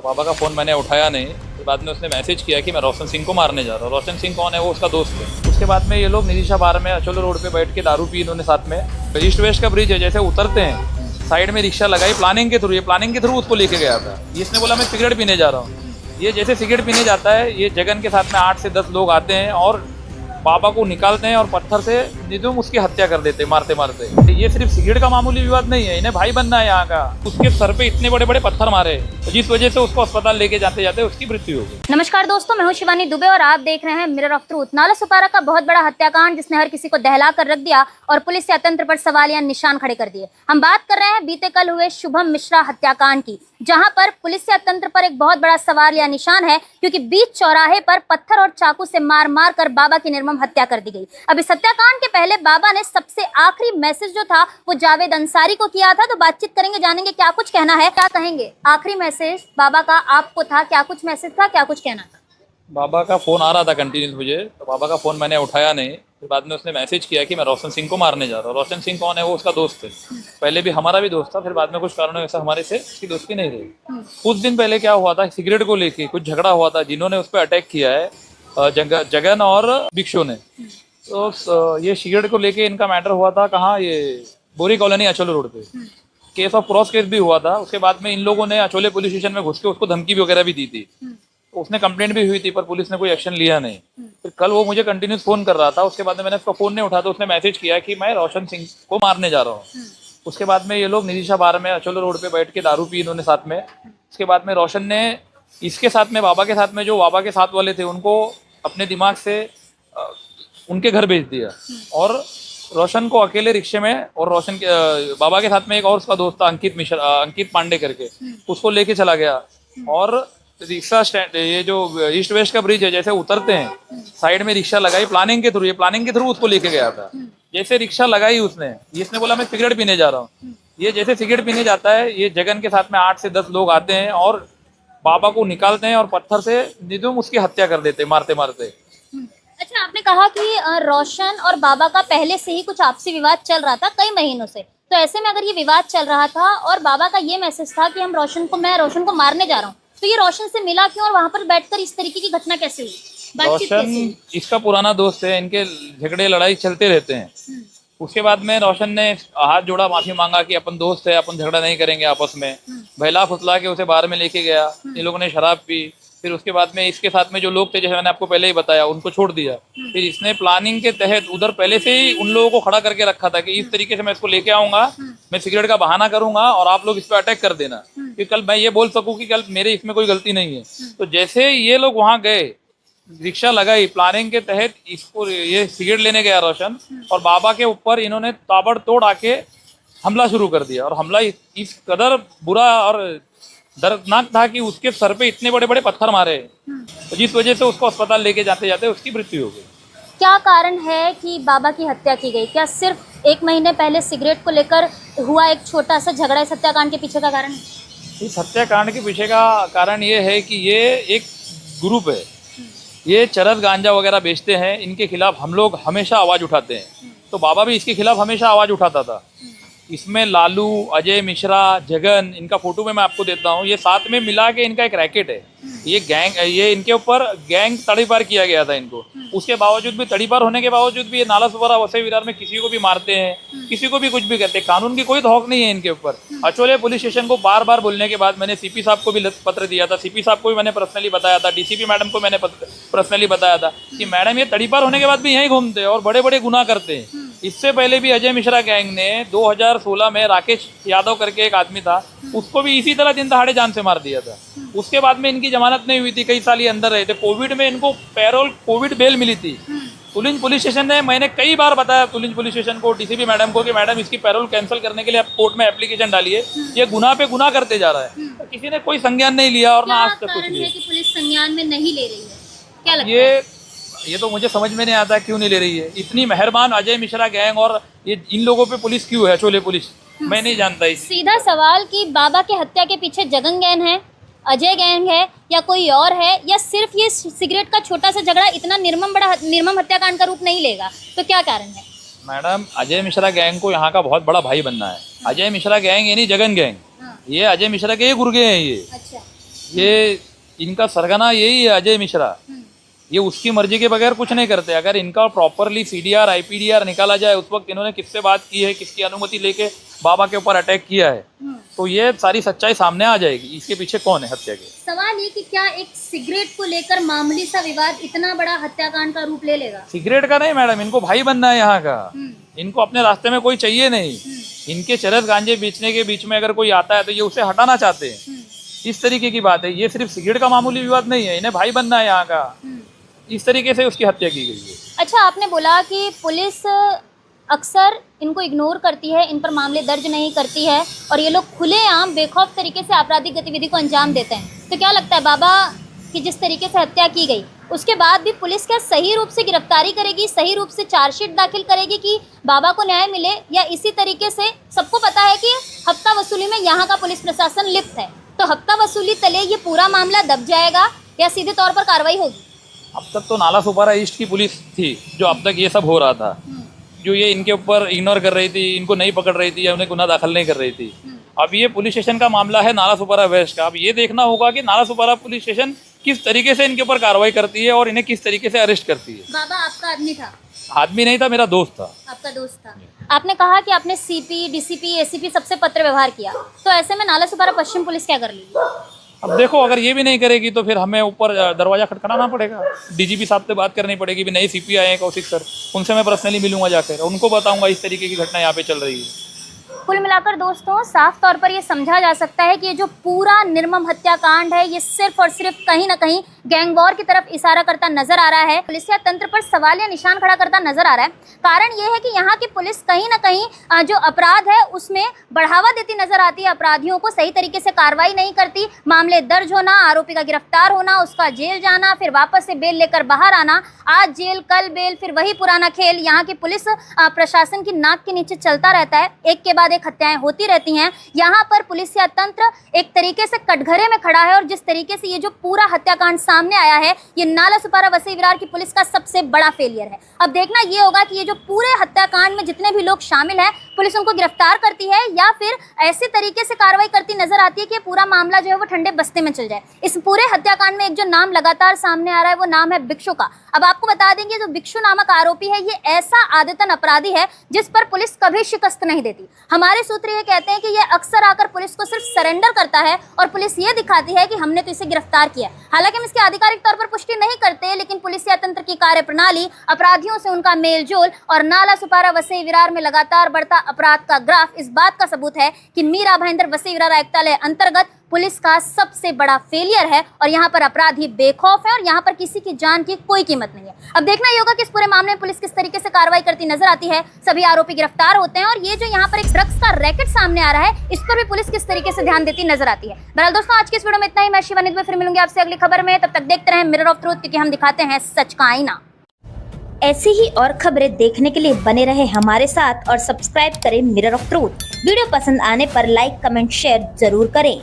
बाबा का फ़ोन मैंने उठाया नहीं। फिर बाद में उसने मैसेज किया कि मैं रोशन सिंह को मारने जा रहा हूँ। रोशन सिंह कौन है? वो उसका दोस्त है। उसके बाद में ये लोग निरीशा बार में अचोलो रोड पे बैठ के दारू पी इन्होंने साथ में। ईस्ट वेस्ट का ब्रिज है, जैसे उतरते हैं साइड में रिक्शा लगाई प्लानिंग के थ्रू, ये प्लानिंग के थ्रू उसको लेके गया था। इसने बोला मैं सिगरेट पीने जा रहा हूँ। ये जैसे सिगरेट पीने जाता है, ये जगन के साथ में 8 से 10 लोग आते हैं और बाबा को निकालते हैं और पत्थर से निर्दयी उसकी हत्या कर देते हैं, मारते मारते। ये सिर्फ सिगरेट का मामूली विवाद नहीं है, इन्हें भाई बनना है यहाँ का। उसके सर पे इतने बड़े बड़े पत्थर मारे जिस वजह से उसको अस्पताल लेके जाते जाते उसकी मृत्यु हो गई। नमस्कार दोस्तों, मैं हूं शिवानी दुबे और आप देख रहे हैं मिरर ऑफ ट्रूथ। नाला सुपारा का बहुत बड़ा हत्याकांड जिसने हर किसी को दहला कर रख दिया और पुलिस के अतंत्र पर सवालिया निशान खड़े कर दिए। हम बात कर रहे हैं बीते कल हुए शुभम मिश्रा हत्याकांड की, जहां पर पुलिस के अतंत्र पर एक बहुत बड़ा सवालिया निशान है, क्योंकि बीच चौराहे पर पत्थर और चाकू से मार मार कर बाबा की निर्मम हत्या कर दी गई। अब इस हत्याकांड के पहले बाबा ने सबसे आखिरी मैसेज जो था वो जावेद अंसारी को किया था। तो बातचीत करेंगे, जानेंगे क्या कुछ कहना है, क्या कहेंगे। आखिरी मैसेज बाबा का आपको था, क्या कुछ मैसेज था, क्या कुछ कहना था? बाबा का फ़ोन आ रहा था कंटिन्यूस मुझे, तो बाबा का फ़ोन मैंने उठाया नहीं। फिर बाद में उसने मैसेज किया कि मैं रोशन सिंह को मारने जा रहा हूँ। रोशन सिंह कौन है? वो उसका दोस्त है। पहले भी हमारा भी दोस्त था, फिर बाद में कुछ कारणों ऐसा हमारे से उसकी दोस्ती नहीं रही। कुछ दिन पहले क्या हुआ था, सिगरेट को लेके कुछ झगड़ा हुआ था, जिन्होंने उस पर अटैक किया है जगन और भिक्षु ने। तो ये सिगरेट को लेके इनका मैटर हुआ था कहाँ, ये बोरी कॉलोनी अचोलो रोड पे। केस ऑफ क्रॉस केस भी हुआ था। उसके बाद में इन लोगों ने अचोले पुलिस स्टेशन में घुस के उसको धमकी वगैरह भी दी थी। तो उसने कंप्लेंट भी हुई थी, पर पुलिस ने कोई एक्शन लिया नहीं। फिर कल वो मुझे कंटिन्यूस फोन कर रहा था। उसके बाद में मैंने उसका फोन नहीं उठा, तो उसने मैसेज किया कि मैं रोशन सिंह को मारने जा रहा हूँ। उसके बाद में ये लोग निरीशा बार में अचोलो रोड पे बैठ के दारू पी इन्होंने साथ में। उसके बाद में रोशन ने इसके साथ में बाबा के साथ में, जो बाबा के साथ वाले थे, उनको अपने दिमाग से उनके घर भेज दिया और रोशन को अकेले रिक्शे में, और रोशन के बाबा के साथ में एक और उसका दोस्त था अंकित पांडे करके, उसको लेके चला गया। और रिक्शा स्टैंड, ये जो ईस्ट वेस्ट का ब्रिज है, जैसे उतरते हैं साइड में रिक्शा लगाई प्लानिंग के थ्रू, ये प्लानिंग के थ्रू उसको लेके गया था। जैसे रिक्शा लगाई इसने बोला मैं सिगरेट पीने जा रहा हूँ। ये जैसे सिगरेट पीने जाता है, ये जगन के साथ में 8 से 10 लोग आते हैं और बाबा को निकालते हैं और पत्थर से निर्दयी उसकी हत्या कर देते हैं, मारते मारते। अच्छा, आपने कहा कि रोशन और बाबा का पहले से ही कुछ आपसी विवाद चल रहा था कई महीनों से। तो ऐसे में अगर ये विवाद चल रहा था और बाबा का ये मैसेज था कि मैं रोशन को मारने जा रहा हूँ, तो ये रोशन से मिला क्यों और वहां पर बैठकर इस तरीके की घटना कैसे हुई? बातचीत कैसे हुई? रोशन इसका पुराना दोस्त है, इनके झगड़े लड़ाई चलते रहते हैं। उसके बाद में रोशन ने हाथ जोड़ा, माफी मांगा कि अपन दोस्त है, अपन झगड़ा नहीं करेंगे आपस में। बहला फुसला के उसे बाहर में लेके गया। इन लोगों ने शराब पी। फिर उसके बाद में इसके साथ में जो लोग थे, जैसे मैंने आपको पहले ही बताया, उनको छोड़ दिया। फिर इसने प्लानिंग के तहत उधर पहले से ही उन लोगों को खड़ा करके रखा था कि इस तरीके से मैं इसको लेके आऊंगा, मैं सिगरेट का बहाना करूंगा और आप लोग इस पर अटैक कर देना कि कल मैं ये बोल सकूं कि कल मेरे इसमें कोई गलती नहीं है। तो जैसे ये लोग वहां गए, रिक्शा लगाई प्लानिंग के तहत, इसको ये सिगरेट लेने गया रोशन, और बाबा के ऊपर इन्होंने ताबड़तोड़ आके हमला शुरू कर दिया। और हमला इस कदर बुरा और दर्दनाक था कि उसके सर पे इतने बड़े बड़े पत्थर मारे, तो जिस वजह से उसको अस्पताल लेके जाते जाते उसकी मृत्यु हो गई। क्या कारण है कि बाबा की हत्या की गई? क्या सिर्फ 1 महीने पहले सिगरेट को लेकर हुआ एक छोटा सा झगड़ा इस हत्याकांड के पीछे का कारण है? इस हत्याकांड के पीछे का कारण ये है कि ये एक ग्रुप है, ये चरस गांजा वगैरह बेचते हैं। इनके खिलाफ हम लोग हमेशा आवाज़ उठाते हैं, तो बाबा भी इसके खिलाफ हमेशा आवाज़ उठाता था। इसमें लालू, अजय मिश्रा, जगन, इनका फोटो में मैं आपको देता हूँ, ये साथ में मिला के इनका एक रैकेट है। ये गैंग, ये इनके ऊपर गैंग तड़ीपार किया गया था इनको। उसके बावजूद भी, तड़ीपार होने के बावजूद भी, ये नाला सुपारा वसई विरार में किसी को भी मारते हैं, किसी को भी कुछ भी करते हैं। कानून की कोई धौक नहीं है इनके ऊपर। अचोले पुलिस स्टेशन को बार बार बोलने के बाद मैंने सीपी साहब को भी पत्र दिया था, सीपी साहब को भी मैंने पर्सनली बताया था, डीसीपी मैडम को मैंने पर्सनली बताया था कि मैडम ये तड़ीपार होने के बाद भी यहीं घूमते हैं और बड़े बड़े गुनाह करते हैं। इससे पहले भी अजय मिश्रा गैंग ने 2016 में राकेश यादव करके एक आदमी था, उसको भी इसी तरह दिन दहाड़े जान से मार दिया था। उसके बाद में इनकी जमानत नहीं हुई थी, कई साल ये अंदर रहे थे। कोविड में इनको कोविड बेल मिली थी। तुलिंज पुलिस स्टेशन ने, मैंने कई बार बताया तुलिंज पुलिस स्टेशन को, डीसीपी मैडम को, कि मैडम इसकी पैरोल कैंसिल करने के लिए आप कोर्ट में एप्लीकेशन डालिए, ये गुनाह पे गुनाह करते जा रहा है। तो किसी ने कोई संज्ञान नहीं लिया और ना आज तक कुछ लिया। पुलिस संज्ञान में नहीं ले रही है, क्या लगता है? ये तो मुझे समझ में नहीं आता क्यों नहीं ले रही है। इतनी मेहरबान अजय मिश्रा गैंग और ये इन लोगों पे पुलिस क्यों है, अचोले पुलिस, मैं नहीं जानता। सीधा सवाल कि बाबा के हत्या के पीछे जगन गैंग है, अजय गैंग है, या कोई और है, या सिर्फ ये सिगरेट का छोटा सा झगड़ा इतना निर्मम हत्याकांड का रूप नहीं लेगा? तो क्या कारण है? मैडम, अजय मिश्रा गैंग को यहाँ का बहुत बड़ा भाई बनना है। अजय मिश्रा गैंग यानी जगन गैंग, ये अजय मिश्रा के गुर्गे हैं ये। अच्छा। ये इनका सरगना यही है अजय मिश्रा। ये उसकी मर्जी के बगैर कुछ नहीं करते। अगर इनका प्रॉपरली CDR IPDR निकाला जाए, उस वक्त इन्होंने किससे बात की है, किसकी अनुमति लेके बाबा के ऊपर अटैक किया है, तो ये सारी सच्चाई सामने आ जाएगी। इसके पीछे कौन है हत्या के। सवाल ये कि क्या एक सिगरेट को लेकर मामूली सा विवाद इतना बड़ा हत्याकांड का रूप ले लेगा? सिगरेट का नहीं मैडम, इनको भाई बनना है यहाँ का। इनको अपने रास्ते में कोई चाहिए नहीं। इनके चरस गांजे बेचने के बीच में अगर कोई आता है तो ये उसे हटाना चाहते हैं। इस तरीके की बात है। ये सिर्फ सिगरेट का मामूली विवाद नहीं है, इन्हें भाई बनना है यहाँ का। इस तरीके से उसकी हत्या की गई है। अच्छा, आपने बोला कि पुलिस अक्सर इनको इग्नोर करती है, इन पर मामले दर्ज नहीं करती है और ये लोग खुलेआम बेखौफ तरीके से आपराधिक गतिविधि को अंजाम देते हैं। तो क्या लगता है बाबा की जिस तरीके से हत्या की गई उसके बाद भी पुलिस क्या सही रूप से गिरफ्तारी करेगी, सही रूप से चार्जशीट दाखिल करेगी कि बाबा को न्याय मिले, या इसी तरीके से सबको पता है कि हफ्ता वसूली में यहाँ का पुलिस प्रशासन लिप्त है, तो हफ्ता वसूली तले ये पूरा मामला दब जाएगा या सीधे तौर पर कार्रवाई होगी? अब तक तो नाला सुपारा ईस्ट की पुलिस थी जो अब तक ये सब हो रहा था, जो ये इनके ऊपर इग्नोर कर रही थी, इनको नहीं पकड़ रही थी या उन्हें गुनाह दाखिल नहीं कर रही थी। अब ये पुलिस स्टेशन का मामला है नाला सुपारा वेस्ट का। अब ये देखना होगा कि नाला सुपारा पुलिस स्टेशन किस तरीके से इनके ऊपर कार्रवाई करती है और इन्हें किस तरीके से अरेस्ट करती है। बाबा आपका आदमी था? आदमी नहीं था, मेरा दोस्त था। आपका दोस्त था। आपने कहा कि आपने CP, DCP, ACP सबसे पत्र व्यवहार किया, तो ऐसे में नाला सुपारा पश्चिम पुलिस क्या कर रही है? अब देखो, अगर ये भी नहीं करेगी तो फिर हमें ऊपर दरवाजा खटखटाना पड़ेगा। DGP साहब से बात करनी पड़ेगी भी नए CP आए हैं कौशिक सर, उनसे मैं पर्सनली मिलूंगा जाकर, उनको बताऊंगा इस तरीके की घटना यहाँ पे चल रही है। कुल मिलाकर दोस्तों साफ तौर पर ये समझा जा सकता है कि ये जो पूरा निर्मम हत्याकांड है ये सिर्फ और सिर्फ कहीं ना कहीं गैंग वॉर की तरफ इशारा करता नजर आ रहा है। पुलिसिया तंत्र पर सवालिया निशान खड़ा करता नजर आ रहा है। कारण ये है कि यहाँ की पुलिस कहीं ना कहीं जो अपराध है उसमें बढ़ावा देती नजर आती है, अपराधियों को सही तरीके से कार्रवाई नहीं करती। मामले दर्ज होना, आरोपी का गिरफ्तार होना, उसका जेल जाना, फिर वापस से बेल लेकर बाहर आना, आज जेल कल बेल, फिर वही पुराना खेल यहाँ की पुलिस प्रशासन की नाक के नीचे चलता रहता है। एक के बाद एक हत्याएं होती रहती हैं। यहाँ पर पुलिसिया तंत्र एक तरीके से कटघरे में खड़ा है और जिस तरीके से ये जो पूरा हत्याकांड सामने आया है ये नाला सुपारा वसई विरार की पुलिस का सबसे बड़ा फेलियर है। अब देखना ये होगा कि ये जो पूरे हत्याकांड में जितने भी लोग शामिल हैं पुलिस उनको गिरफ्तार करती है या फिर ऐसे तरीके से कार्रवाई करती नजर आती है कि पूरा मामला जो है वो ठंडे बस्ते में चल जाए। इस पूरे हत्याकांड में एक जो नाम लगातार सामने आ रहा है वो नाम है भिक्षु का। अब आपको बता देंगे जो भिक्षु नामक आरोपी है ये ऐसा आदतन अपराधी है जिस पर पुलिस कभी शिकस्त नहीं देती। हमारे सूत्र ये कहते हैं कि ये अक्सर आकर पुलिस को सिर्फ सरेंडर करता है और पुलिस ये दिखाती है कि हमने तो इसे गिरफ्तार किया। हालांकि हम इसकी आधिकारिक तौर पर पुष्टि नहीं करते, लेकिन पुलिसिया तंत्र की कार्यप्रणाली, अपराधियों से उनका मेलजोल और नाला सुपारा वसई विरार में लगातार बढ़ता अपराध का ग्राफ इस बात का सबूत है कि मीरा भाईंदर वसई विरार आयुक्तालय अंतर्गत पुलिस का सबसे बड़ा फेलियर है और यहाँ पर अपराधी बेखौफ है और यहाँ पर किसी की जान की कोई कीमत नहीं है। अब देखना ये होगा कि इस पूरे मामले में पुलिस किस तरीके से कार्रवाई करती नजर आती है। सभी आरोपी गिरफ्तार होते हैं और ये जो यहाँ पर एक ड्रग्स का रैकेट सामने आ रहा है इस पर भी पुलिस किस तरीके से ध्यान देती नजर आती है। बहरहाल दोस्तों आज की इस वीडियो में इतना ही। मैं शिवानी दुबे फिर मिलूंगी आपसे अगली खबर में। तब तक देखते रहें मिरर ऑफ ट्रूथ, क्योंकि हम दिखाते हैं सच का आईना। ऐसी ही और खबरें देखने के लिए बने रहे हमारे साथ और सब्सक्राइब करें मिरर ऑफ ट्रूथ। वीडियो पसंद आने पर लाइक, कमेंट, शेयर जरूर करें।